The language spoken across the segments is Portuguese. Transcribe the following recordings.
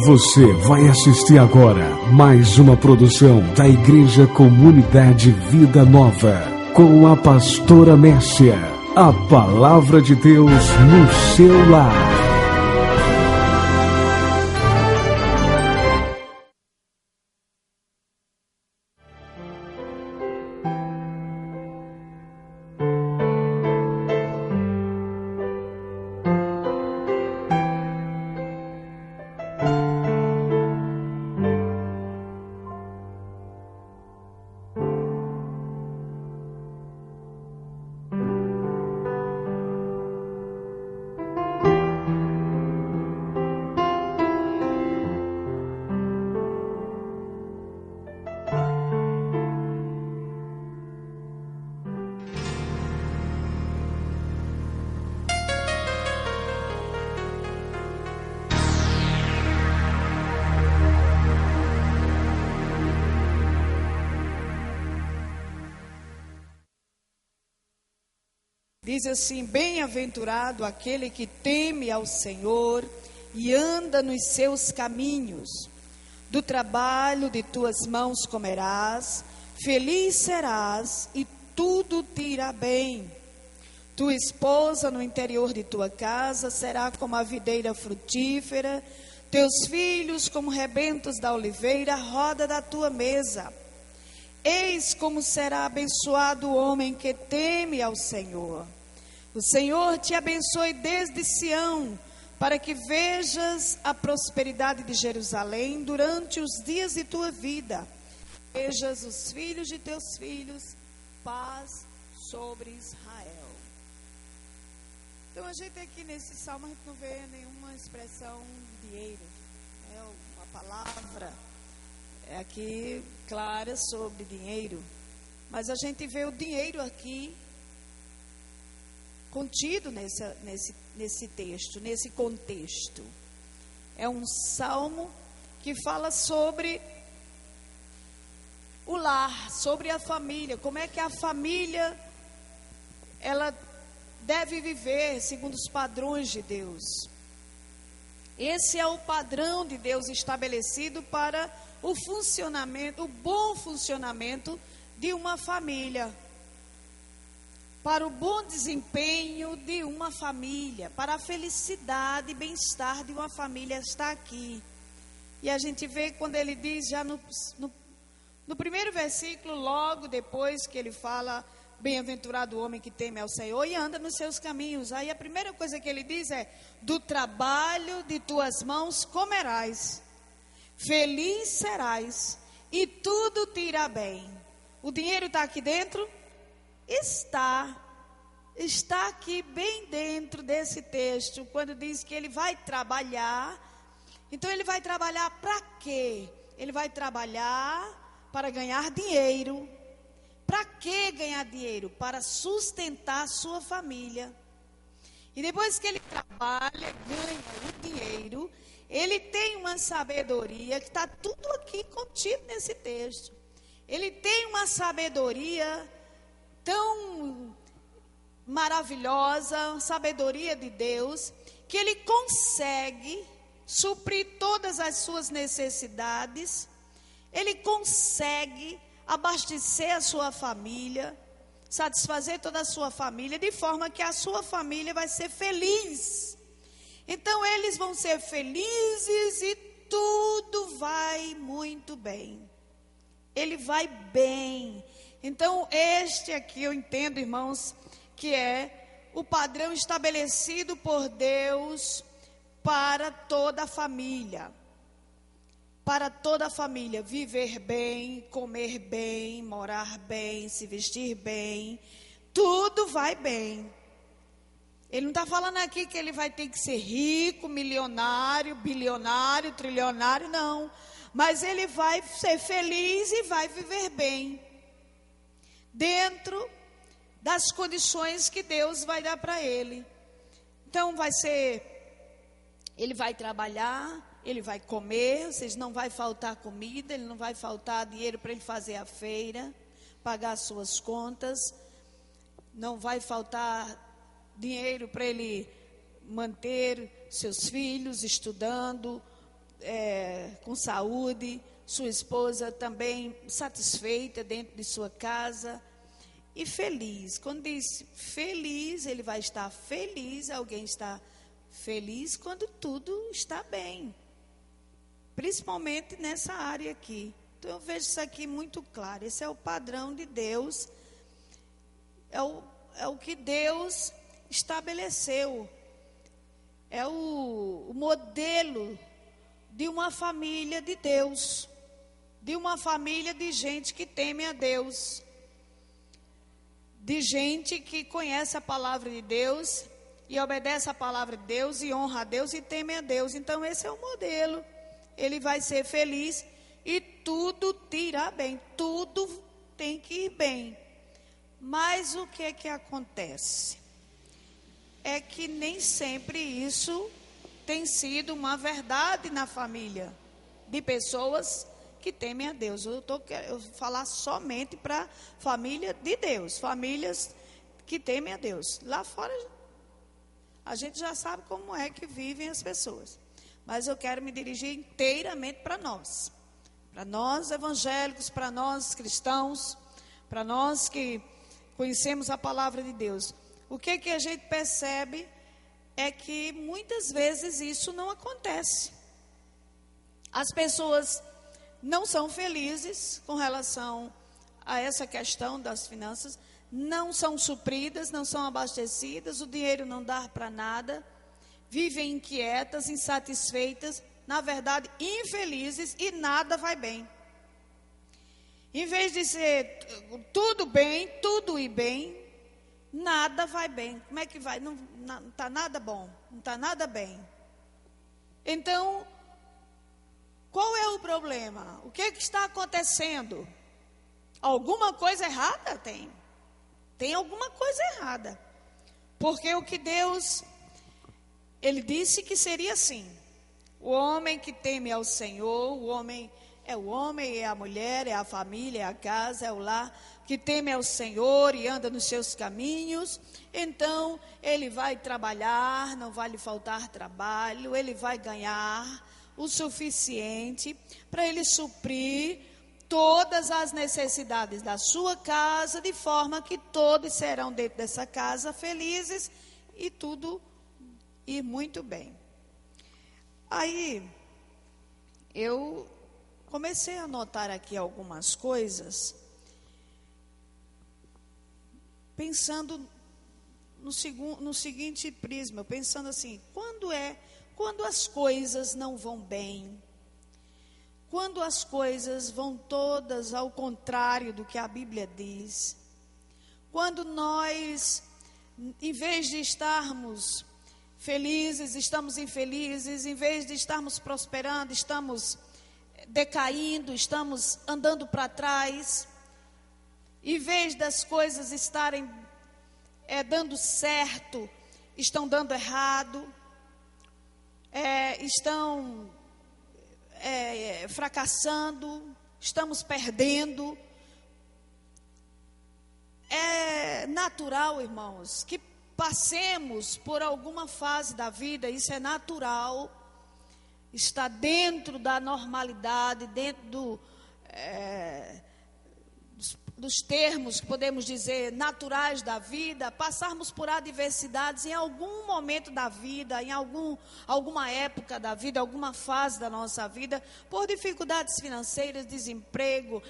Você vai assistir agora mais uma produção da Igreja Comunidade Vida Nova, com a pastora Mércia. A palavra de Deus no seu lar. Diz assim: bem-aventurado aquele que teme ao Senhor e anda nos seus caminhos. Do trabalho de tuas mãos comerás, feliz serás e tudo te irá bem. Tua esposa no interior de tua casa será como a videira frutífera, teus filhos como rebentos da oliveira, à roda da tua mesa. Eis como será abençoado o homem que teme ao Senhor. O Senhor te abençoe desde Sião, para que vejas a prosperidade de Jerusalém durante os dias de tua vida. Vejas os filhos de teus filhos, paz sobre Israel. Então a gente aqui nesse salmo, a gente não vê nenhuma expressão de dinheiro. É uma palavra aqui clara sobre dinheiro. Mas a gente vê o dinheiro aqui contido nesse texto, nesse contexto. É um salmo que fala sobre o lar, sobre a família, como é que a família ela deve viver segundo os padrões de Deus. Esse é o padrão de Deus estabelecido para o funcionamento, o bom funcionamento de uma família. Para o bom desempenho de uma família, para a felicidade e bem-estar de uma família está aqui. E a gente vê quando ele diz já no primeiro versículo, logo depois que ele fala, bem-aventurado o homem que teme ao Senhor e anda nos seus caminhos. Aí a primeira coisa que ele diz é, do trabalho de tuas mãos comerás, feliz serás e tudo te irá bem. O dinheiro está aqui dentro? Está aqui bem dentro desse texto, quando diz que ele vai trabalhar. Então ele vai trabalhar para quê? Ele vai trabalhar para ganhar dinheiro. Para que ganhar dinheiro? Para sustentar a sua família. E depois que ele trabalha, ganha o dinheiro, ele tem uma sabedoria que está tudo aqui contido nesse texto. Ele tem uma sabedoria tão maravilhosa, sabedoria de Deus, que ele consegue suprir todas as suas necessidades, ele consegue abastecer a sua família, satisfazer toda a sua família, de forma que a sua família vai ser feliz. Então eles vão ser felizes e tudo vai muito bem. Ele vai bem. Então, este aqui eu entendo, irmãos, que é o padrão estabelecido por Deus para toda a família. Para toda a família, viver bem, comer bem, morar bem, se vestir bem, tudo vai bem. Ele não está falando aqui que ele vai ter que ser rico, milionário, bilionário, trilionário, não. Mas ele vai ser feliz e vai viver bem, dentro das condições que Deus vai dar para ele. Então ele vai trabalhar, ele vai comer, ou seja, não vai faltar comida, ele não vai faltar dinheiro para ele fazer a feira, pagar as suas contas, não vai faltar dinheiro para ele manter seus filhos estudando, com saúde, sua esposa também satisfeita dentro de sua casa e feliz. Quando diz feliz, ele vai estar feliz, alguém está feliz quando tudo está bem, principalmente nessa área aqui. Então eu vejo isso aqui muito claro. Esse é o padrão de Deus, é o que Deus estabeleceu, é o modelo de uma família de Deus, de uma família de gente que teme a Deus, de gente que conhece a palavra de Deus e obedece a palavra de Deus e honra a Deus e teme a Deus. Então esse é o modelo. Ele vai ser feliz e tudo irá bem, tudo tem que ir bem. Mas o que é que acontece? É que nem sempre isso tem sido uma verdade na família de pessoas que temem a Deus. Eu vou falar somente para família de Deus, famílias que temem a Deus. Lá fora a gente já sabe como é que vivem as pessoas. Mas eu quero me dirigir inteiramente para nós evangélicos, para nós cristãos, para nós que conhecemos a palavra de Deus. O que a gente percebe é que muitas vezes isso não acontece. As pessoas não são felizes com relação a essa questão das finanças, não são supridas, não são abastecidas, o dinheiro não dá para nada, vivem inquietas, insatisfeitas, na verdade infelizes e nada vai bem. Em vez de ser tudo bem, tudo ir bem, nada vai bem. Como é que vai? Não está nada bom, não está nada bem. Então, qual é o problema? O que está acontecendo? Alguma coisa errada tem. Tem alguma coisa errada. Porque o que Deus, Ele disse que seria assim. O homem que teme ao Senhor, o homem, é a mulher, é a família, é a casa, é o lar, que teme ao Senhor e anda nos seus caminhos, então ele vai trabalhar, não vai lhe faltar trabalho, ele vai ganhar o suficiente para ele suprir todas as necessidades da sua casa, de forma que todos serão dentro dessa casa felizes e tudo ir muito bem. Aí, eu comecei a notar aqui algumas coisas, pensando no seguinte prisma, pensando assim, quando as coisas não vão bem, quando as coisas vão todas ao contrário do que a Bíblia diz, quando nós, em vez de estarmos felizes, estamos infelizes, em vez de estarmos prosperando, estamos decaindo, estamos andando para trás, em vez das coisas estarem dando certo, estão dando errado, estão fracassando, estamos perdendo. É natural, irmãos, que passemos por alguma fase da vida, isso é natural, está dentro da normalidade, dentro dos termos que podemos dizer naturais da vida, passarmos por adversidades em algum momento da vida, em alguma época da vida, alguma fase da nossa vida, por dificuldades financeiras, desemprego,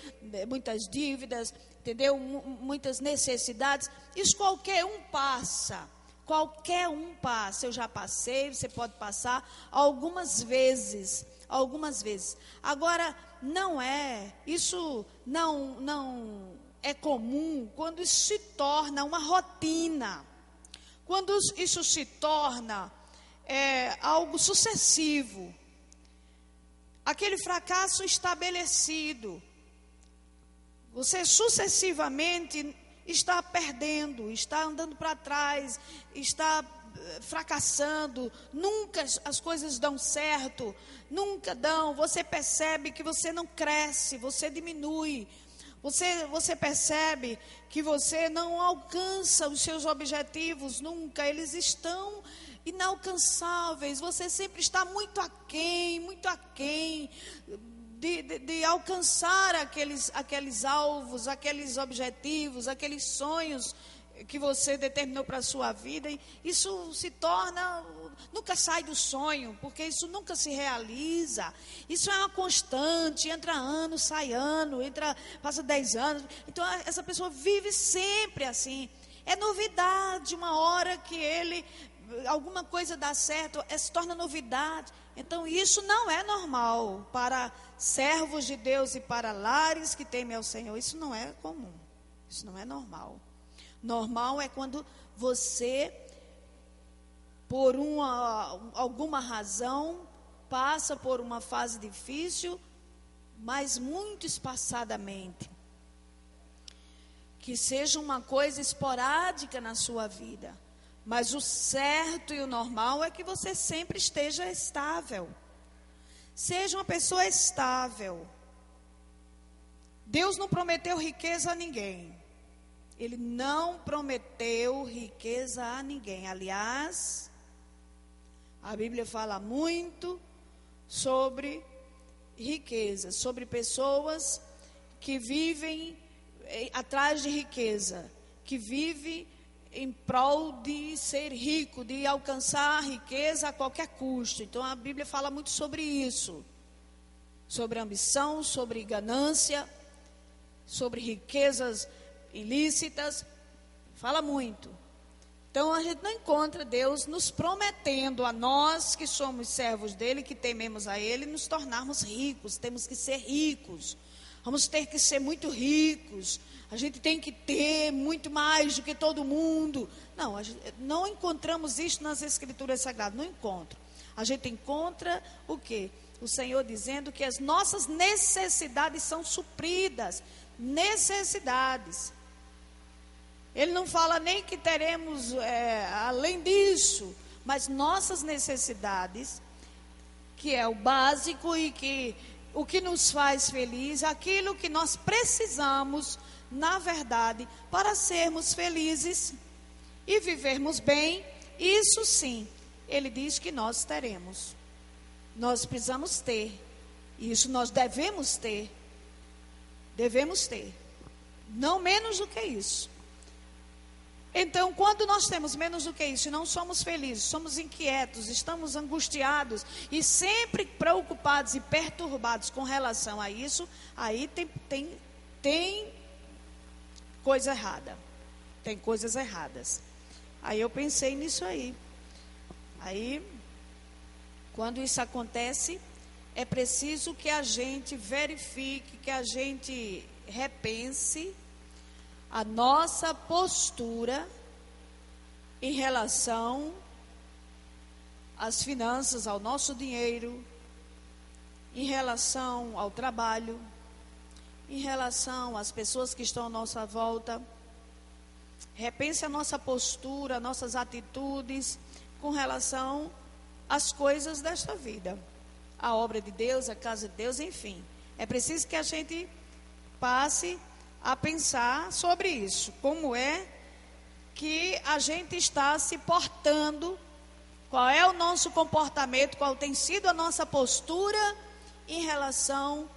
muitas dívidas, entendeu? Muitas necessidades. Isso qualquer um passa. Eu já passei, você pode passar algumas vezes. Agora, isso não é comum quando isso se torna uma rotina, quando isso se torna algo sucessivo, aquele fracasso estabelecido, você sucessivamente está perdendo, está andando para trás, está fracassando, nunca as coisas dão certo, nunca dão, você percebe que você não cresce, você diminui, você percebe que você não alcança os seus objetivos nunca, eles estão inalcançáveis. Você sempre está muito aquém de alcançar aqueles alvos, aqueles objetivos, aqueles sonhos que você determinou para a sua vida. E isso se torna, nunca sai do sonho, porque isso nunca se realiza. Isso é uma constante, entra ano, sai ano, passa 10 anos. Então essa pessoa vive sempre assim. É novidade, uma hora que alguma coisa dá certo, se torna novidade. Então isso não é normal para servos de Deus e para lares que temem ao Senhor. Isso não é comum, isso não é normal. Normal é quando você, por alguma razão, passa por uma fase difícil, mas muito espaçadamente. Que seja uma coisa esporádica na sua vida. Mas o certo e o normal é que você sempre esteja estável. Seja uma pessoa estável. Deus não prometeu riqueza a ninguém. Ele não prometeu riqueza a ninguém. Aliás, a Bíblia fala muito sobre riqueza, sobre pessoas que vivem atrás de riqueza, que vivem em prol de ser rico, de alcançar a riqueza a qualquer custo. Então a Bíblia fala muito sobre isso, sobre ambição, sobre ganância, sobre riquezas ilícitas, fala muito. Então a gente não encontra Deus nos prometendo a nós que somos servos dele, que tememos a ele, nos tornarmos ricos. Temos que ser ricos, vamos ter que ser muito ricos, a gente tem que ter muito mais do que todo mundo. Não, não encontramos isso nas Escrituras Sagradas, não encontro. A gente encontra o quê? O Senhor dizendo que as nossas necessidades são supridas. Necessidades. Ele não fala nem que teremos além disso, mas nossas necessidades, que é o básico e que o que nos faz feliz, aquilo que nós precisamos, na verdade, para sermos felizes e vivermos bem, isso sim, ele diz que nós teremos. Nós precisamos ter, isso nós devemos ter, não menos do que isso. Então, quando nós temos menos do que isso e não somos felizes, somos inquietos, estamos angustiados e sempre preocupados e perturbados com relação a isso, aí tem coisa errada. Tem coisas erradas. Aí eu pensei nisso aí. Aí, quando isso acontece, é preciso que a gente verifique, que a gente repense a nossa postura em relação às finanças, ao nosso dinheiro, em relação ao trabalho, em relação às pessoas que estão à nossa volta. Repense a nossa postura, nossas atitudes com relação às coisas desta vida, a obra de Deus, a casa de Deus, enfim. É preciso que a gente passe a pensar sobre isso, como é que a gente está se portando, qual é o nosso comportamento, qual tem sido a nossa postura em relação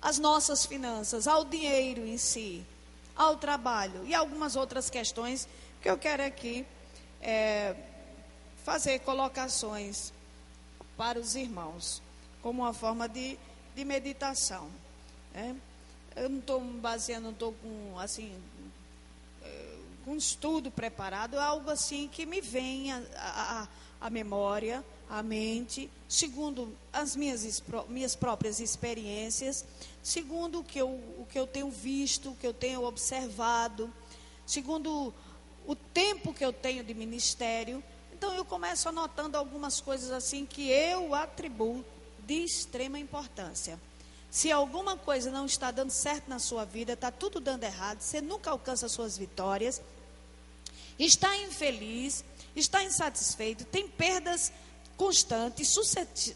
às nossas finanças, ao dinheiro em si, ao trabalho e algumas outras questões que eu quero aqui fazer colocações para os irmãos, como uma forma de meditação, né? Eu não estou me baseando, não estou com, assim, com estudo preparado, é algo assim que me vem à memória, à mente, segundo as minhas próprias experiências, segundo o que eu tenho visto, o que eu tenho observado, segundo o tempo que eu tenho de ministério. Então eu começo anotando algumas coisas assim que eu atribuo de extrema importância. Se alguma coisa não está dando certo na sua vida, está tudo dando errado, você nunca alcança as suas vitórias, está infeliz, está insatisfeito, tem perdas constantes,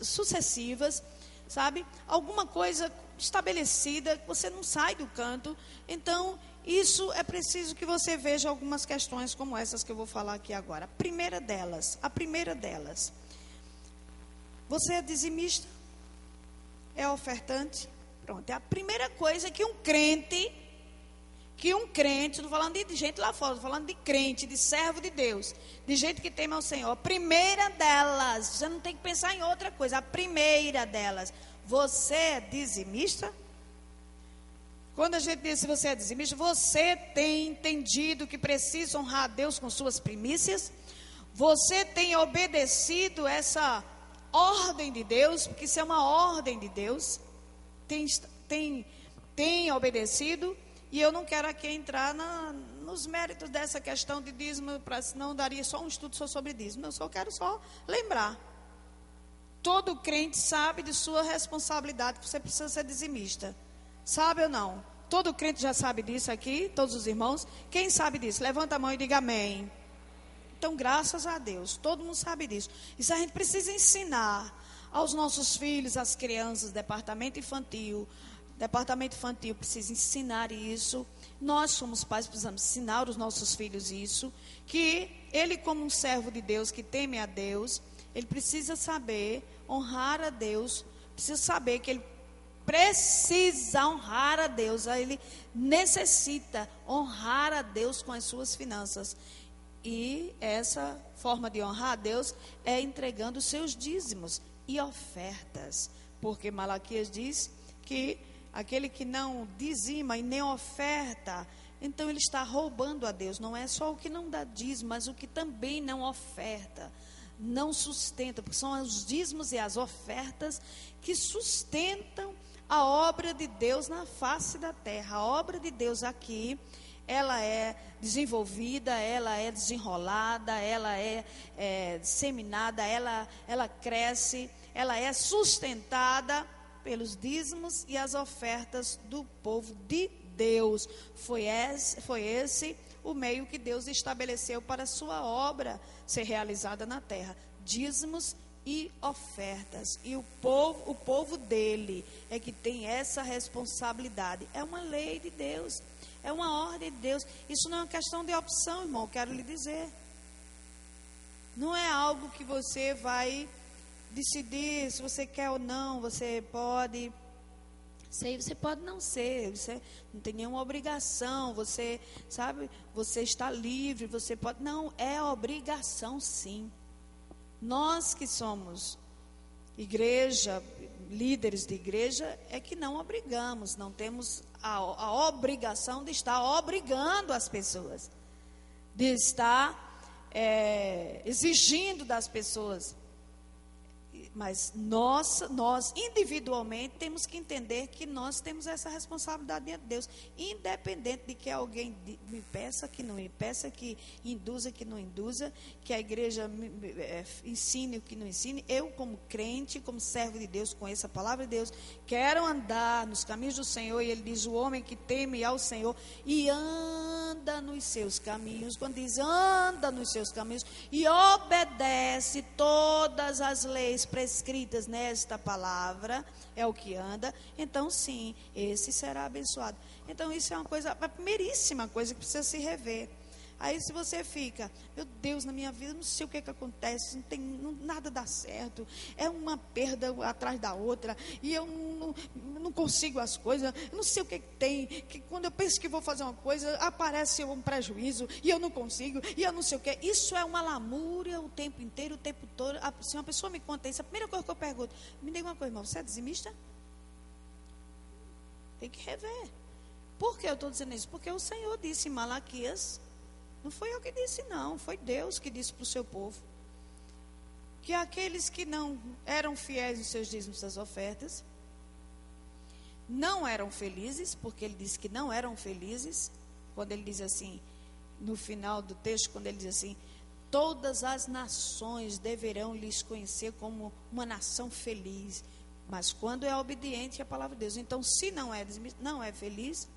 sucessivas, sabe? Alguma coisa estabelecida, você não sai do canto. Então, isso é preciso que você veja algumas questões como essas que eu vou falar aqui agora. A primeira delas, você é dizimista? É ofertante? Pronto, é a primeira coisa que um crente, estou falando de gente lá fora, estou falando de crente, de servo de Deus, de gente que teme ao Senhor. A primeira delas, você não tem que pensar em outra coisa, a primeira delas, você é dizimista? Quando a gente diz se você é dizimista, você tem entendido que precisa honrar a Deus com suas primícias? Você tem obedecido essa ordem de Deus? Porque isso é uma ordem de Deus. Tem obedecido? E eu não quero aqui entrar nos méritos dessa questão de dízimo, senão daria só um estudo só sobre dízimo. Eu só quero lembrar. Todo crente sabe de sua responsabilidade, que você precisa ser dizimista. Sabe ou não? Todo crente já sabe disso aqui, todos os irmãos. Quem sabe disso? Levanta a mão e diga amém. Então, graças a Deus, todo mundo sabe disso. Isso a gente precisa ensinar aos nossos filhos, às crianças, departamento infantil precisa ensinar isso. Nós somos pais, precisamos ensinar os nossos filhos isso, que ele, como um servo de Deus, que teme a Deus, ele precisa saber honrar a Deus, precisa saber que ele precisa honrar a Deus, ele necessita honrar a Deus com as suas finanças. E essa forma de honrar a Deus é entregando os seus dízimos e ofertas, porque Malaquias diz que aquele que não dizima e nem oferta, então ele está roubando a Deus. Não é só o que não dá dízimo, mas o que também não oferta, não sustenta, porque são os dízimos e as ofertas que sustentam a obra de Deus na face da terra. A obra de Deus aqui, ela é desenvolvida, ela é desenrolada, ela é disseminada, ela cresce, ela é sustentada pelos dízimos e as ofertas do povo de Deus. Foi esse o meio que Deus estabeleceu para a sua obra ser realizada na terra. Dízimos e ofertas. E o povo dele é que tem essa responsabilidade. É uma lei de Deus, é uma ordem de Deus. Isso não é uma questão de opção, irmão, quero lhe dizer. Não é algo que você vai decidir se você quer ou não. Você pode ser, você pode não ser, você não tem nenhuma obrigação, você sabe, você está livre, você pode, não, é obrigação sim. Nós que somos igreja, líderes de igreja, é que não obrigamos, não temos a obrigação de estar obrigando as pessoas, de estar exigindo das pessoas. Mas nós individualmente temos que entender que nós temos essa responsabilidade diante de Deus, independente de que alguém me peça, que não me peça, que induza, que não induza, que a igreja ensine o que não ensine. Eu, como crente, como servo de Deus, conheço a palavra de Deus, quero andar nos caminhos do Senhor. E ele diz: o homem que teme ao Senhor e anda nos seus caminhos. Quando diz anda nos seus caminhos e obedece todas as leis prescritas nesta palavra, é o que anda, então sim, esse será abençoado. Então isso é a primeiríssima coisa que precisa se rever. Aí se você fica, meu Deus, na minha vida não sei o que acontece, nada dá certo, é uma perda atrás da outra, e eu não consigo as coisas, eu não sei o que tem, que quando eu penso que vou fazer uma coisa, aparece um prejuízo, e eu não consigo, e eu não sei o que. Isso é uma lamúria o tempo inteiro, o tempo todo. Se uma pessoa me conta isso, a primeira coisa que eu pergunto, me diga uma coisa, irmão, você é dizimista? Tem que rever. Por que eu estou dizendo isso? Porque o Senhor disse em Malaquias, não foi eu que disse não, foi Deus que disse para o seu povo, que aqueles que não eram fiéis nos seus dízimos, das ofertas, não eram felizes, porque ele disse que não eram felizes, quando ele diz assim, no final do texto, quando ele diz assim, todas as nações deverão lhes conhecer como uma nação feliz, mas quando é obediente à palavra de Deus. Então, se não é feliz,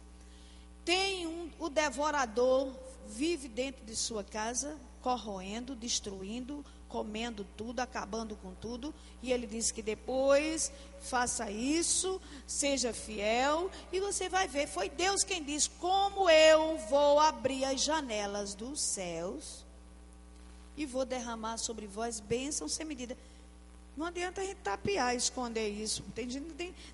tem o devorador, vive dentro de sua casa, corroendo, destruindo, comendo tudo, acabando com tudo. E ele disse que depois, faça isso, seja fiel, e você vai ver. Foi Deus quem disse: como eu vou abrir as janelas dos céus e vou derramar sobre vós bênçãos sem medida. Não adianta a gente tapear, esconder isso.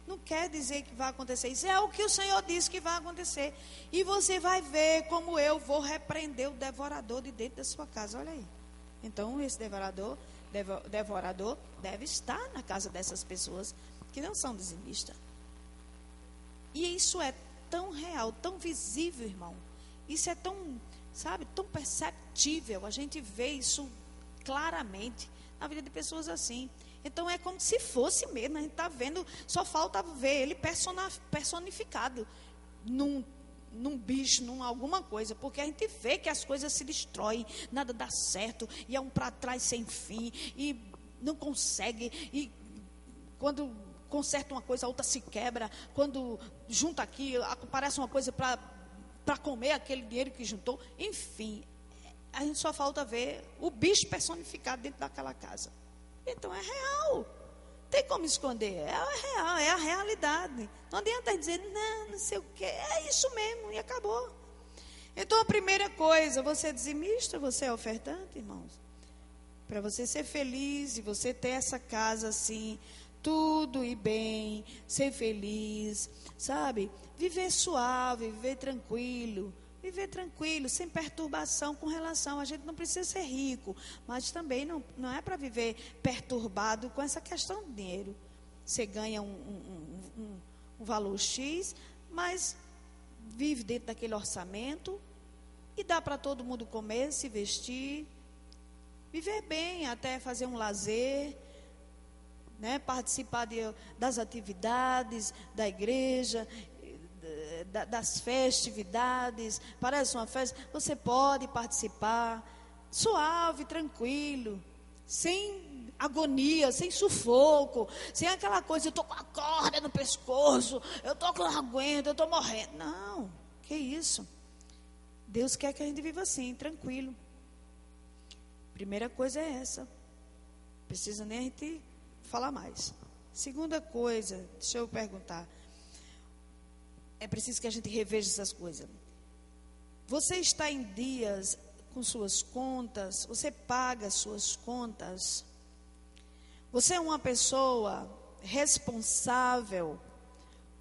Não quer dizer que vai acontecer. Isso é o que o Senhor disse que vai acontecer. E você vai ver como eu vou repreender o devorador de dentro da sua casa. Olha aí. Então, esse devorador deve estar na casa dessas pessoas que não são dizimistas. E isso é tão real, tão visível, irmão. Isso é tão, sabe, tão perceptível. A gente vê isso claramente na vida de pessoas assim. Então é como se fosse mesmo. A gente está vendo, só falta ver ele personificado num bicho, alguma coisa, porque a gente vê que as coisas se destroem, nada dá certo, e é um para trás sem fim, e não consegue, e quando conserta uma coisa, a outra se quebra, quando junta aqui, aparece uma coisa para comer aquele dinheiro que juntou, enfim, a gente só falta ver o bicho personificado dentro daquela casa. Então é real. Tem como esconder, é real, é a realidade. Não adianta dizer, não sei o que, é isso mesmo, e acabou. Então a primeira coisa, você é dizimista, você é ofertante, irmãos? Para você ser feliz e você ter essa casa assim, tudo ir bem, ser feliz, sabe? Viver suave, viver tranquilo, sem perturbação com relação. A gente não precisa ser rico, mas também não é para viver perturbado com essa questão do dinheiro. Você ganha um valor X, mas vive dentro daquele orçamento e dá para todo mundo comer, se vestir, viver bem, até fazer um lazer, né? Participar das atividades da igreja, das festividades. Parece uma festa, você pode participar suave, tranquilo, sem agonia, sem sufoco, sem aquela coisa, eu estou com a corda no pescoço, eu estou com a aguento, eu estou morrendo. Não, que isso. Deus quer que a gente viva assim, tranquilo. Primeira coisa é essa. Precisa nem a gente falar mais. Segunda coisa, deixa eu perguntar. É preciso que a gente reveja essas coisas. Você está em dias com suas contas? Você paga suas contas? Você é uma pessoa responsável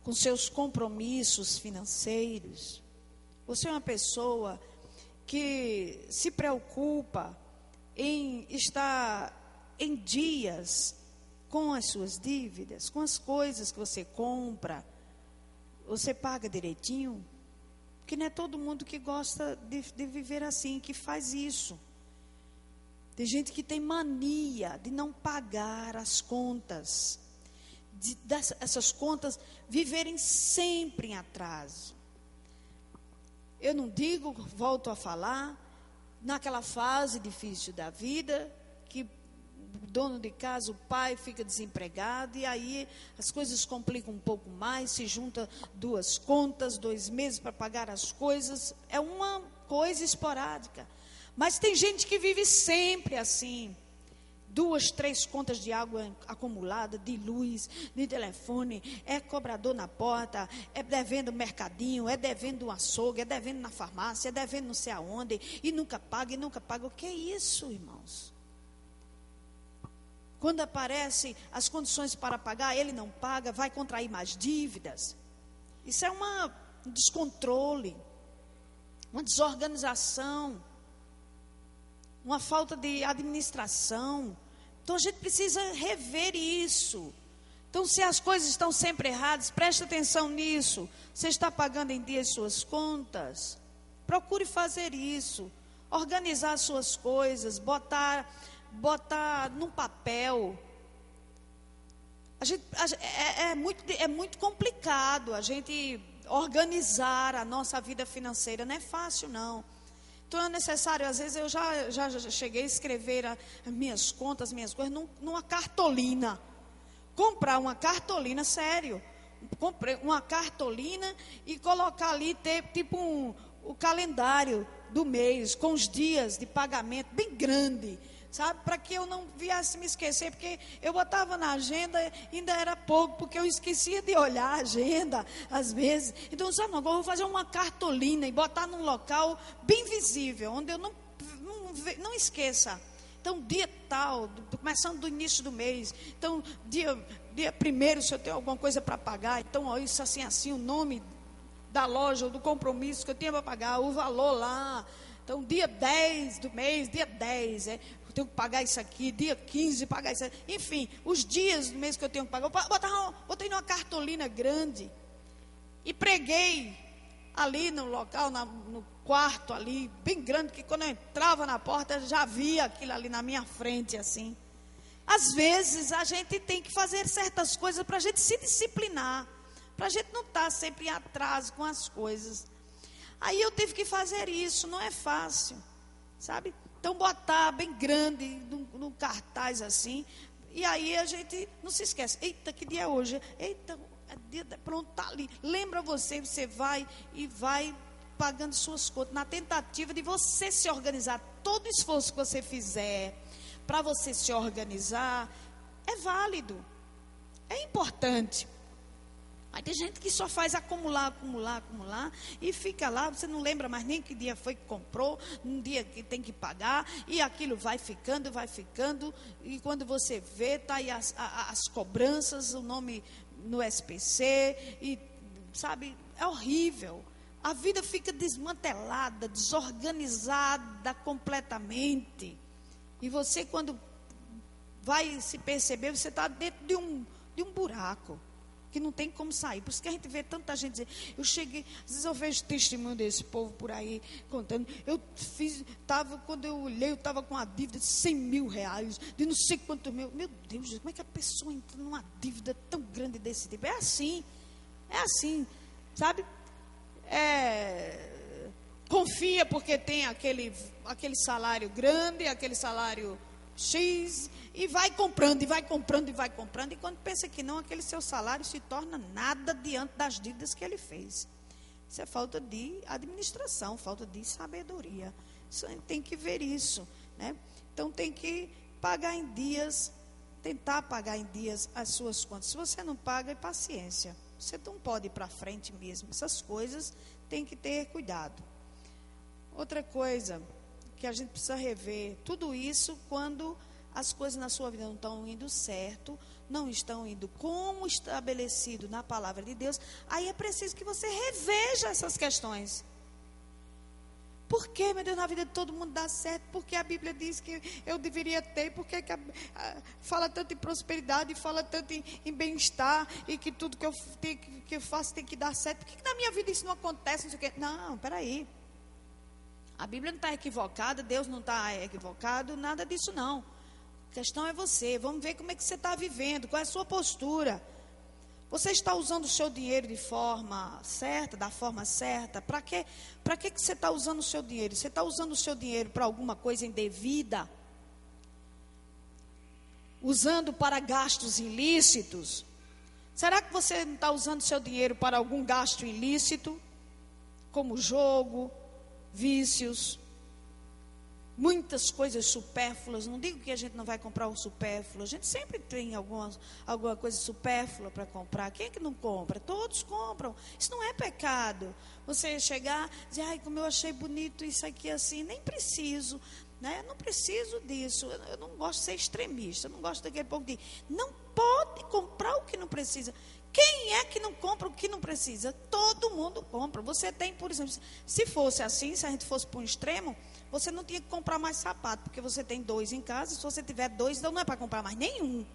com seus compromissos financeiros? Você é uma pessoa que se preocupa em estar em dias com as suas dívidas, com as coisas que você compra? Você paga direitinho? Porque não é todo mundo que gosta de viver assim, que faz isso. Tem gente que tem mania de não pagar as contas, essas contas viverem sempre em atraso. Eu não digo, volto a falar, naquela fase difícil da vida, que o dono de casa, o pai, fica desempregado, e aí as coisas complicam um pouco mais, se junta 2 contas, 2 meses para pagar as coisas, é uma coisa esporádica. Mas tem gente que vive sempre assim, 2, 3 contas de água acumulada, de luz, de telefone, é cobrador na porta, é devendo mercadinho, é devendo um açougue, é devendo na farmácia, é devendo não sei aonde, e nunca paga. O que é isso, irmãos? Quando aparecem as condições para pagar, ele não paga, vai contrair mais dívidas. Isso é um descontrole, uma desorganização, uma falta de administração. Então a gente precisa rever isso. Então, se as coisas estão sempre erradas, preste atenção nisso. Você está pagando em dia as suas contas? Procure fazer isso. Organizar as suas coisas, botar num papel. É muito complicado a gente organizar a nossa vida financeira. Não é fácil, não. Então é necessário, às vezes eu já cheguei a escrever as minhas contas, as minhas coisas numa cartolina. Comprar uma cartolina, sério. Comprei uma cartolina e colocar ali, ter tipo o calendário do mês, com os dias de pagamento bem grande. sabe? Para que eu não viesse me esquecer, porque eu botava na agenda, ainda era pouco, porque eu esquecia de olhar a agenda, às vezes. Então, sabe, agora eu vou fazer uma cartolina e botar num local bem visível, onde eu não esqueça. Então, dia tal, começando do início do mês. Então, dia 1º, se eu tenho alguma coisa para pagar, então, ó, isso assim, o nome da loja, ou do compromisso que eu tinha para pagar, o valor lá. Então, dia 10 do mês, dia 10, eu tenho que pagar isso aqui, dia 15, pagar isso aqui. Enfim, os dias do mês que eu tenho que pagar. Botei numa cartolina grande e preguei ali no local, no quarto ali, bem grande, que quando eu entrava na porta, já via aquilo ali na minha frente, assim. Às vezes, a gente tem que fazer certas coisas para a gente se disciplinar, para a gente não estar sempre em atraso com as coisas. Aí eu tive que fazer isso, não é fácil, sabe? Então, botar bem grande, num cartaz assim, e aí a gente não se esquece. Eita, que dia é hoje? Eita, é dia, pronto, está ali. Lembra você vai e vai pagando suas contas, na tentativa de você se organizar. Todo esforço que você fizer para você se organizar, é válido, é importante. Aí tem gente que só faz acumular, e fica lá, você não lembra mais nem que dia foi que comprou, um dia que tem que pagar, e aquilo vai ficando, e quando você vê, está aí as cobranças, o nome no SPC, e sabe, é horrível. A vida fica desmantelada, desorganizada completamente, e você, quando vai se perceber, você está dentro de um buraco que não tem como sair. Por isso que a gente vê tanta gente dizer, eu cheguei, às vezes eu vejo testemunho desse povo por aí, contando, quando eu olhei, eu estava com uma dívida de 100 mil reais, de não sei quanto meu Deus, como é que a pessoa entra numa dívida tão grande desse tipo? É assim, sabe? Confia porque tem aquele salário grande, aquele salário X, e vai comprando, e quando pensa que não, aquele seu salário se torna nada diante das dívidas que ele fez. Isso é falta de administração, falta de sabedoria. A gente tem que ver isso, né? Então tem que pagar em dias, tentar pagar em dias as suas contas. Se você não paga, é paciência. Você não pode ir para frente mesmo. Essas coisas tem que ter cuidado. Outra coisa que a gente precisa rever, tudo isso quando as coisas na sua vida não estão indo certo, não estão indo como estabelecido na palavra de Deus, aí é preciso que você reveja essas questões. Por que, meu Deus, na vida de todo mundo dá certo? Porque a Bíblia diz que eu deveria ter, porque fala tanto em prosperidade, fala tanto em bem-estar, e que tudo que eu faço tem que dar certo. Por que na minha vida isso não acontece? Não sei o quê. Não, peraí. A Bíblia não está equivocada, Deus não está equivocado, nada disso não. A questão é você. Vamos ver como é que você está vivendo, qual é a sua postura. Você está usando o seu dinheiro de forma certa, da forma certa? Para que você está usando o seu dinheiro? Você está usando o seu dinheiro para alguma coisa indevida? Usando para gastos ilícitos? Será que você não está usando o seu dinheiro para algum gasto ilícito? Como jogo, vícios, muitas coisas supérfluas. Não digo que a gente não vai comprar o supérfluo, a gente sempre tem alguma coisa supérflua para comprar. Quem é que não compra? Todos compram. Isso não é pecado. Você chegar e dizer, ai, como eu achei bonito isso aqui assim, nem preciso, né? Não preciso disso. Eu não gosto de ser extremista, eu não gosto daquele povo de não pode comprar o que não precisa. Quem é que não compra o que não precisa? Todo mundo compra. Você tem, por exemplo, se fosse assim, se a gente fosse para um extremo, você não tinha que comprar mais sapato, porque você tem 2 em casa. Se você tiver 2, então não é para comprar mais nenhum,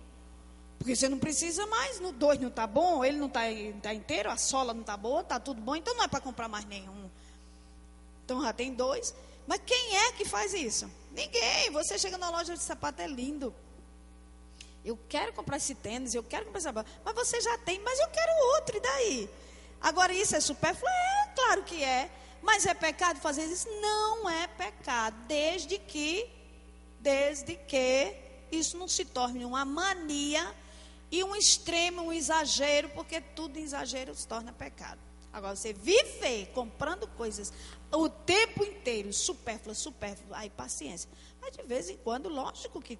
porque você não precisa mais. No 2 não está bom, ele não está inteiro, a sola não está boa, está tudo bom, então não é para comprar mais nenhum. Então já tem 2. Mas quem é que faz isso? Ninguém. Você chega na loja de sapato, é lindo. Eu quero comprar esse tênis, eu quero comprar esse sapato. Mas você já tem, mas eu quero outro, e daí? Agora isso é supérfluo? É, claro que é. Mas é pecado fazer isso? Não é pecado, desde que isso não se torne uma mania e um extremo, um exagero, porque tudo em exagero se torna pecado. Agora, você viver comprando coisas o tempo inteiro, supérfluo, aí paciência. Mas de vez em quando, lógico que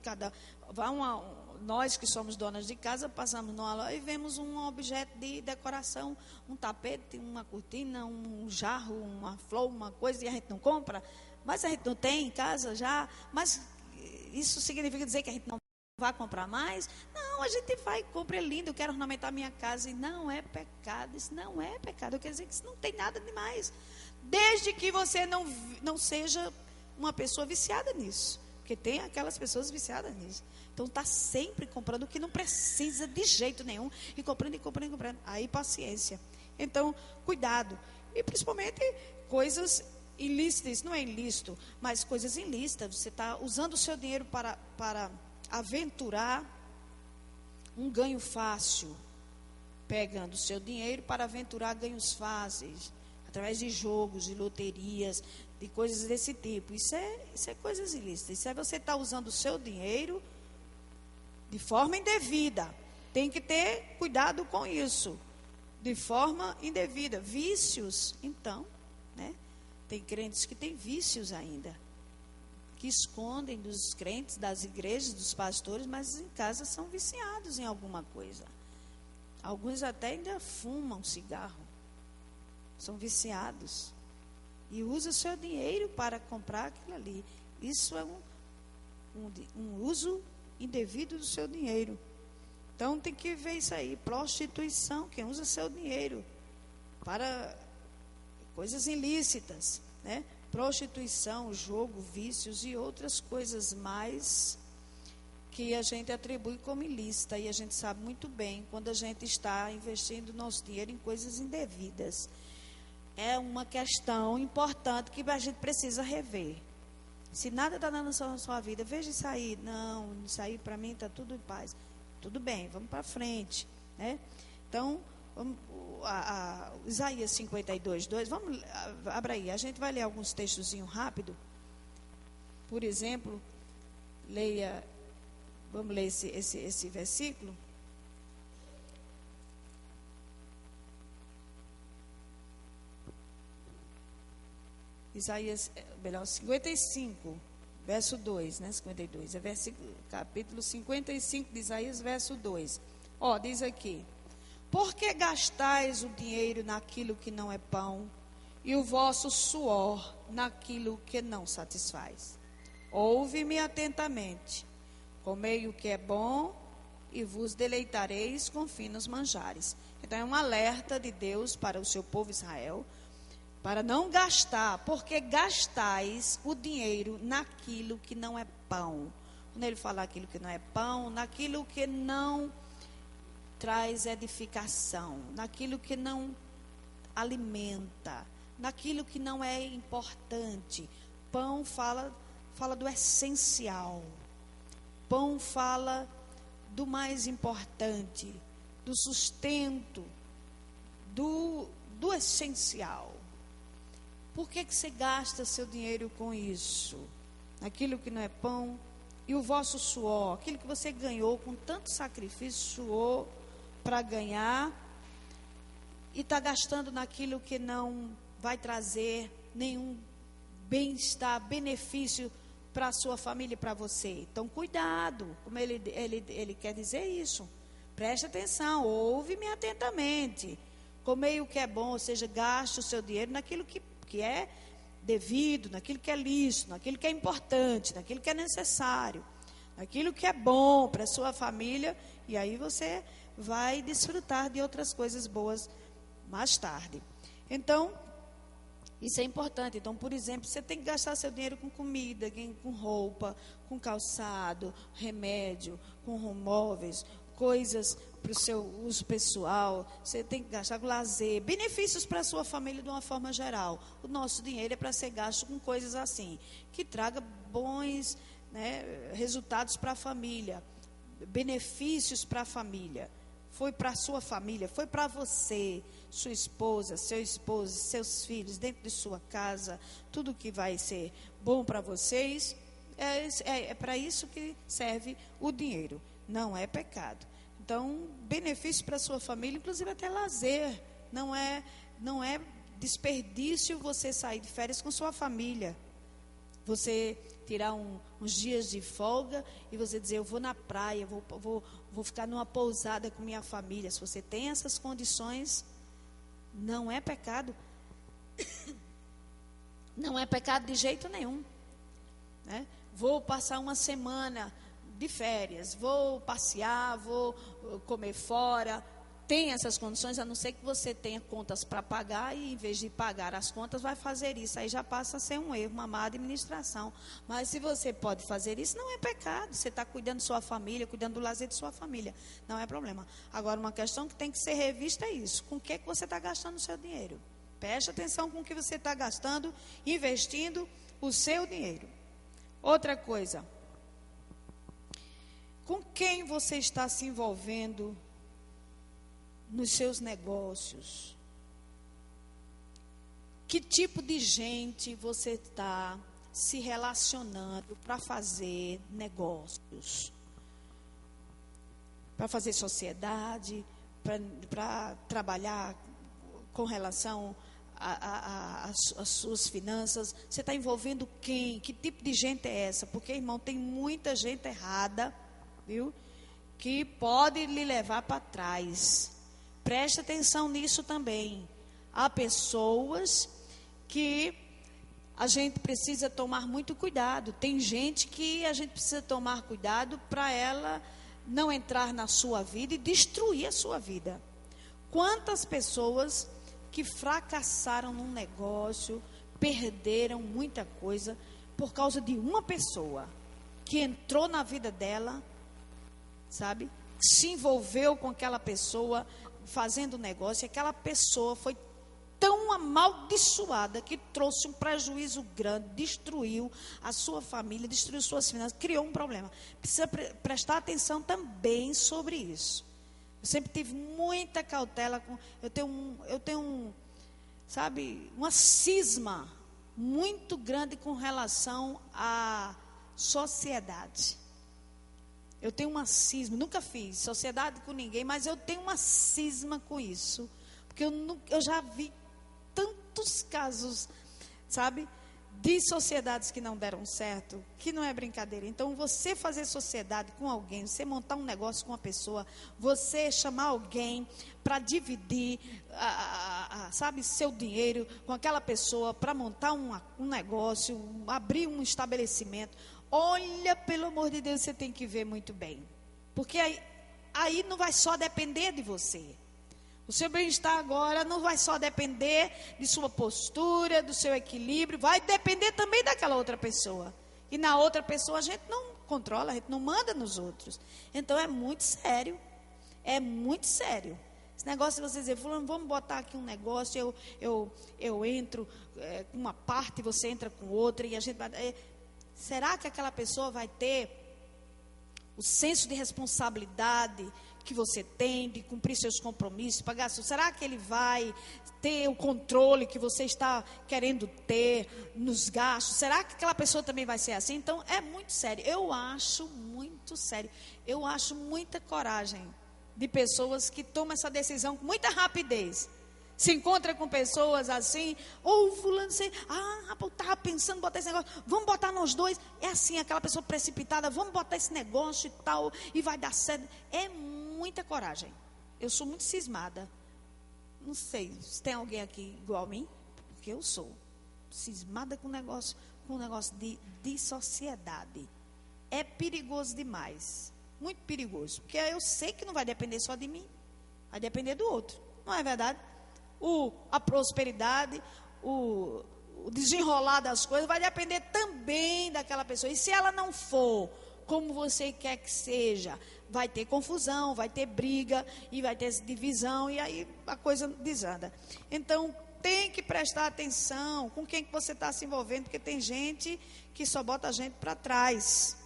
nós que somos donas de casa, passamos numa loja e vemos um objeto de decoração, um tapete, uma cortina, um jarro, uma flor, uma coisa, e a gente não compra. Mas a gente não tem em casa já. Mas isso significa dizer que a gente não vai comprar mais? Não, a gente vai, compra, é lindo, eu quero ornamentar minha casa. E não é pecado, isso não é pecado. Eu quero dizer que isso não tem nada demais. Desde que você não seja uma pessoa viciada nisso. Porque tem aquelas pessoas viciadas nisso. Então está sempre comprando o que não precisa de jeito nenhum. E comprando, e comprando, e comprando. Aí paciência. Então, cuidado. E principalmente coisas ilícitas. Isso não é ilícito, mas coisas ilícitas. Você está usando o seu dinheiro para aventurar um ganho fácil. Pegando o seu dinheiro para aventurar ganhos fáceis. Através de jogos, de loterias, de coisas desse tipo. Isso é coisas ilícitas. Isso é você estar usando o seu dinheiro de forma indevida. Tem que ter cuidado com isso. De forma indevida. Vícios, então, né? Tem crentes que têm vícios ainda. Que escondem dos crentes, das igrejas, dos pastores, mas em casa são viciados em alguma coisa. Alguns até ainda fumam cigarro. São viciados. E usa o seu dinheiro para comprar aquilo ali. Isso é um uso indevido do seu dinheiro. Então tem que ver isso aí. Prostituição, quem usa seu dinheiro para coisas ilícitas, né? Prostituição, jogo, vícios e outras coisas mais que a gente atribui como ilícita. E a gente sabe muito bem quando a gente está investindo nosso dinheiro em coisas indevidas. É uma questão importante que a gente precisa rever. Se nada está dando certo na sua vida, veja isso aí. Não, isso aí para mim está tudo em paz. Tudo bem, vamos para frente, né? Então, Isaías 52, 2, abra aí. A gente vai ler alguns textozinhos rápido. Por exemplo, vamos ler esse versículo. Isaías, 55, verso 2, né? 52, capítulo 55 de Isaías, verso 2. Diz aqui: por que gastais o dinheiro naquilo que não é pão, e o vosso suor naquilo que não satisfaz? Ouve-me atentamente, comei o que é bom, e vos deleitareis com finos manjares. Então é um alerta de Deus para o seu povo Israel, para não gastar, porque gastais o dinheiro naquilo que não é pão. Quando ele fala aquilo que não é pão, naquilo que não traz edificação, naquilo que não alimenta, naquilo que não é importante. Pão fala do essencial. Pão fala do mais importante, do sustento, do essencial. Por que você gasta seu dinheiro com isso? Aquilo que não é pão. E o vosso suor, aquilo que você ganhou com tanto sacrifício, suor para ganhar, e está gastando naquilo que não vai trazer nenhum bem-estar, benefício para a sua família e para você. Então, cuidado, como ele quer dizer isso. Preste atenção, ouve-me atentamente. Comei o que é bom, ou seja, gaste o seu dinheiro naquilo que é devido, naquilo que é lícito, naquilo que é importante, naquilo que é necessário, naquilo que é bom para a sua família, e aí você vai desfrutar de outras coisas boas mais tarde. Então, isso é importante. Então, por exemplo, você tem que gastar seu dinheiro com comida, com roupa, com calçado, remédio, com móveis, coisas para o seu uso pessoal. Você tem que gastar com lazer, benefícios para a sua família de uma forma geral. O nosso dinheiro é para ser gasto com coisas assim, que traga bons, né, resultados para a família, benefícios para a família. Foi para a sua família, foi para você, sua esposa, seu esposo, seus filhos, dentro de sua casa, tudo que vai ser bom para vocês, é para isso que serve o dinheiro. Não é pecado. Então, benefício para a sua família, inclusive até lazer, não é desperdício você sair de férias com sua família. Você tirar uns dias de folga e você dizer, eu vou na praia, vou ficar numa pousada com minha família. Se você tem essas condições, não é pecado. Não é pecado de jeito nenhum, né? Vou passar uma semana de férias, vou passear, vou comer fora. Tem essas condições, a não ser que você tenha contas para pagar e, em vez de pagar as contas, vai fazer isso. Aí já passa a ser um erro, uma má administração. Mas se você pode fazer isso, não é pecado. Você está cuidando de sua família, cuidando do lazer de sua família. Não é problema. Agora, uma questão que tem que ser revista é isso. Com o que você está gastando o seu dinheiro? Preste atenção com o que você está gastando, investindo o seu dinheiro. Outra coisa. Com quem você está se envolvendo nos seus negócios? Que tipo de gente você está se relacionando para fazer negócios? Para fazer sociedade, para trabalhar com relação às suas finanças? Você está envolvendo quem? Que tipo de gente é essa? Porque, irmão, tem muita gente errada, viu? Que pode lhe levar para trás. Preste atenção nisso também. Há pessoas que a gente precisa tomar muito cuidado. Tem gente que a gente precisa tomar cuidado para ela não entrar na sua vida e destruir a sua vida. Quantas pessoas que fracassaram num negócio, perderam muita coisa por causa de uma pessoa que entrou na vida dela, sabe? Se envolveu com aquela pessoa fazendo negócio, e aquela pessoa foi tão amaldiçoada que trouxe um prejuízo grande, destruiu a sua família, destruiu suas finanças, criou um problema. Precisa prestar atenção também sobre isso. Eu sempre tive muita cautela eu tenho sabe, uma cisma muito grande com relação à sociedade. Eu tenho uma cisma, nunca fiz sociedade com ninguém, mas eu tenho uma cisma com isso. Porque eu já vi tantos casos, sabe, de sociedades que não deram certo, que não é brincadeira. Então, você fazer sociedade com alguém, você montar um negócio com uma pessoa, você chamar alguém para dividir, sabe, seu dinheiro com aquela pessoa, para montar um negócio, abrir um estabelecimento. Olha, pelo amor de Deus, você tem que ver muito bem. Porque aí não vai só depender de você. O seu bem-estar agora não vai só depender de sua postura, do seu equilíbrio, vai depender também daquela outra pessoa. E na outra pessoa a gente não controla, a gente não manda nos outros. Então é muito sério. É muito sério. Esse negócio de você dizer, fulano, vamos botar aqui um negócio, eu entro com uma parte, você entra com outra, e a gente vai... Será que aquela pessoa vai ter o senso de responsabilidade que você tem, de cumprir seus compromissos, pagar? Será que ele vai ter o controle que você está querendo ter nos gastos? Será que aquela pessoa também vai ser assim? Então, é muito sério. Eu acho muito sério. Eu acho muita coragem de pessoas que tomam essa decisão com muita rapidez. Se encontra com pessoas assim, ou fulano, você, rapaz, eu estava pensando em botar esse negócio, vamos botar nós dois. É assim, aquela pessoa precipitada, vamos botar esse negócio e tal, e vai dar certo. É muita coragem. Eu sou muito cismada. Não sei se tem alguém aqui igual a mim, porque eu sou cismada com um negócio de sociedade. É perigoso demais, muito perigoso, porque eu sei que não vai depender só de mim, vai depender do outro, não é verdade? A prosperidade, o desenrolar das coisas vai depender também daquela pessoa. E se ela não for como você quer que seja, vai ter confusão, vai ter briga, e vai ter divisão, e aí a coisa desanda. Então, tem que prestar atenção com quem que você está se envolvendo, porque tem gente que só bota a gente para trás.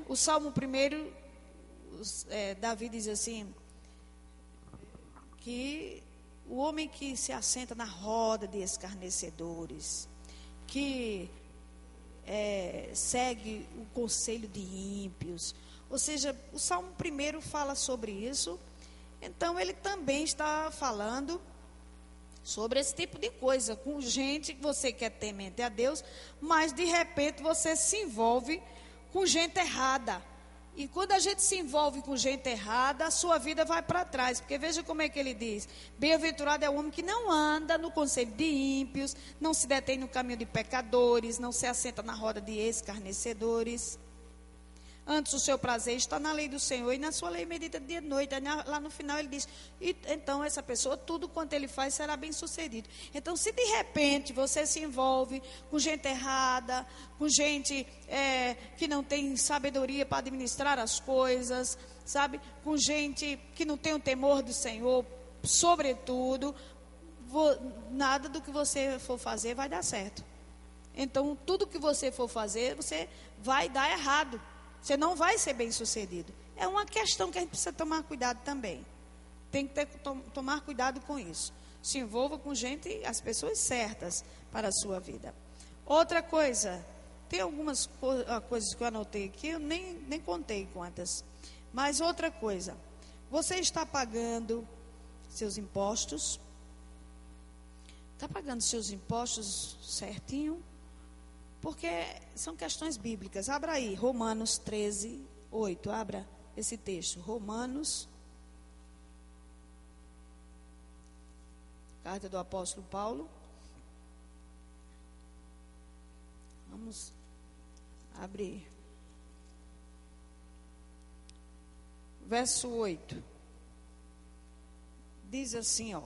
O Salmo 1, Davi diz assim, que o homem que se assenta na roda de escarnecedores, que segue o conselho de ímpios, ou seja, o Salmo 1 fala sobre isso, Então, ele também está falando sobre esse tipo de coisa, com gente que você quer temente a Deus, mas de repente você se envolve com gente errada. E quando a gente se envolve com gente errada, a sua vida vai para trás. Porque veja como é que ele diz: bem-aventurado é o homem que não anda no conselho de ímpios, não se detém no caminho de pecadores, não se assenta na roda de escarnecedores. Antes o seu prazer está na lei do Senhor, e na sua lei medita dia e noite. Aí lá no final ele diz: e, então essa pessoa, tudo quanto ele faz será bem sucedido. Então, se de repente você se envolve com gente errada, com gente que não tem sabedoria para administrar as coisas, sabe, com gente que não tem o temor do Senhor, sobretudo, nada do que você for fazer vai dar certo. Então, tudo que você for fazer, você vai dar errado. Você não vai ser bem sucedido. É uma questão que a gente precisa tomar cuidado também. Tem que tomar cuidado com isso. Se envolva com gente, as pessoas certas para a sua vida. Outra coisa, tem algumas coisas que eu anotei aqui, eu nem contei quantas. Mas outra coisa, você está pagando seus impostos? Está pagando seus impostos certinho? Porque são questões bíblicas. Abra aí, Romanos 13, 8. Abra esse texto. Romanos, carta do apóstolo Paulo. Vamos abrir. Verso 8. Diz assim, ó: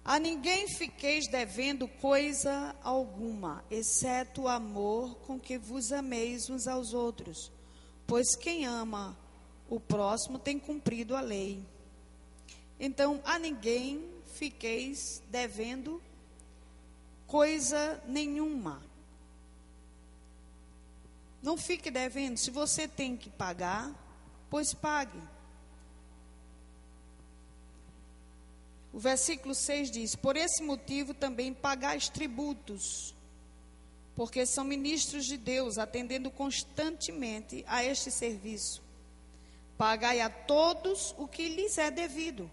a ninguém fiqueis devendo coisa alguma, exceto o amor com que vos ameis uns aos outros. Pois quem ama o próximo tem cumprido a lei. Então, a ninguém fiqueis devendo coisa nenhuma. Não fique devendo. Se você tem que pagar, pois pague. O versículo 6 diz: por esse motivo também pagais tributos, porque são ministros de Deus, atendendo constantemente a este serviço. Pagai a todos o que lhes é devido.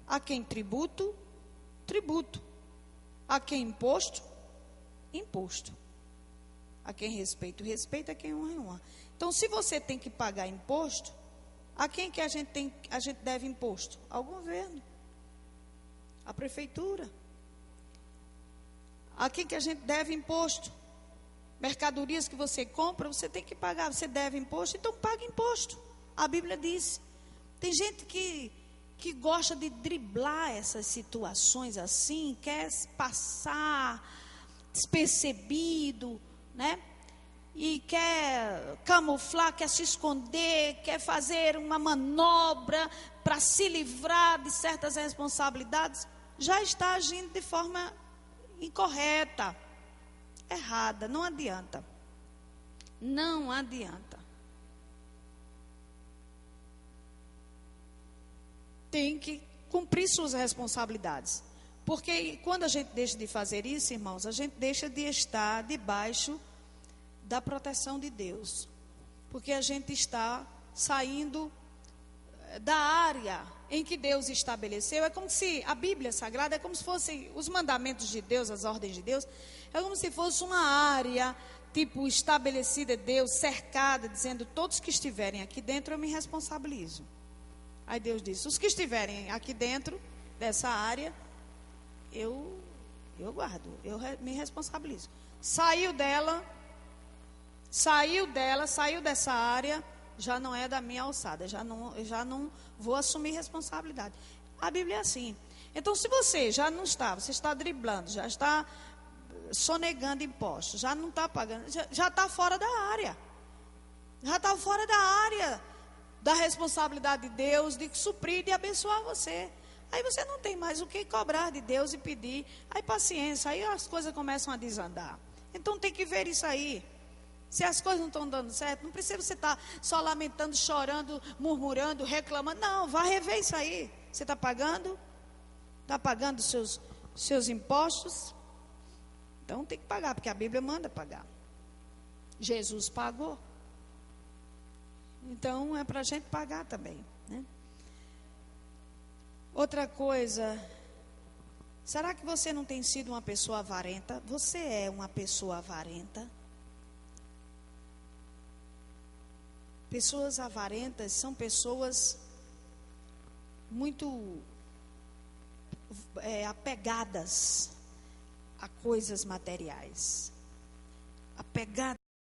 A quem tributo, tributo. A quem imposto, imposto. A quem respeito, respeito. A quem honra, honra. Então, se você tem que pagar imposto, a quem que a gente deve imposto? Ao governo. A prefeitura. A quem que a gente deve imposto? Mercadorias que você compra, você tem que pagar. Você deve imposto, então paga imposto. A Bíblia diz. Tem gente que gosta de driblar essas situações assim, quer passar despercebido, né? E quer camuflar, quer se esconder, quer fazer uma manobra para se livrar de certas responsabilidades. Já está agindo de forma incorreta, errada. Não adianta. Não adianta. Tem que cumprir suas responsabilidades. Porque quando a gente deixa de fazer isso, irmãos, a gente deixa de estar debaixo da proteção de Deus. Porque a gente está saindo da área em que Deus estabeleceu. É como se a Bíblia Sagrada, é como se fossem os mandamentos de Deus, as ordens de Deus, é como se fosse uma área, tipo, estabelecida de Deus, cercada, dizendo: todos que estiverem aqui dentro eu me responsabilizo. Aí Deus diz: os que estiverem aqui dentro dessa área, eu guardo, eu me responsabilizo. Saiu dessa área, já não é da minha alçada, já não vou assumir responsabilidade. A Bíblia é assim. Então, se você já não está, você está driblando, já está sonegando impostos, já não está pagando, já está fora da área. Já está fora da área da responsabilidade de Deus, de suprir, de abençoar você. Aí você não tem mais o que cobrar de Deus e pedir. Aí paciência, aí as coisas começam a desandar. Então tem que ver isso aí. Se as coisas não estão dando certo, não precisa você estar só lamentando, chorando, murmurando, reclamando. Não, vá rever isso aí. Você está pagando? Está pagando seus impostos? Então tem que pagar, porque a Bíblia manda pagar. Jesus pagou. Então é para a gente pagar também, né? Outra coisa, será que você não tem sido uma pessoa avarenta? Você é uma pessoa avarenta? Pessoas avarentas são pessoas muito apegadas a coisas materiais. Apegadas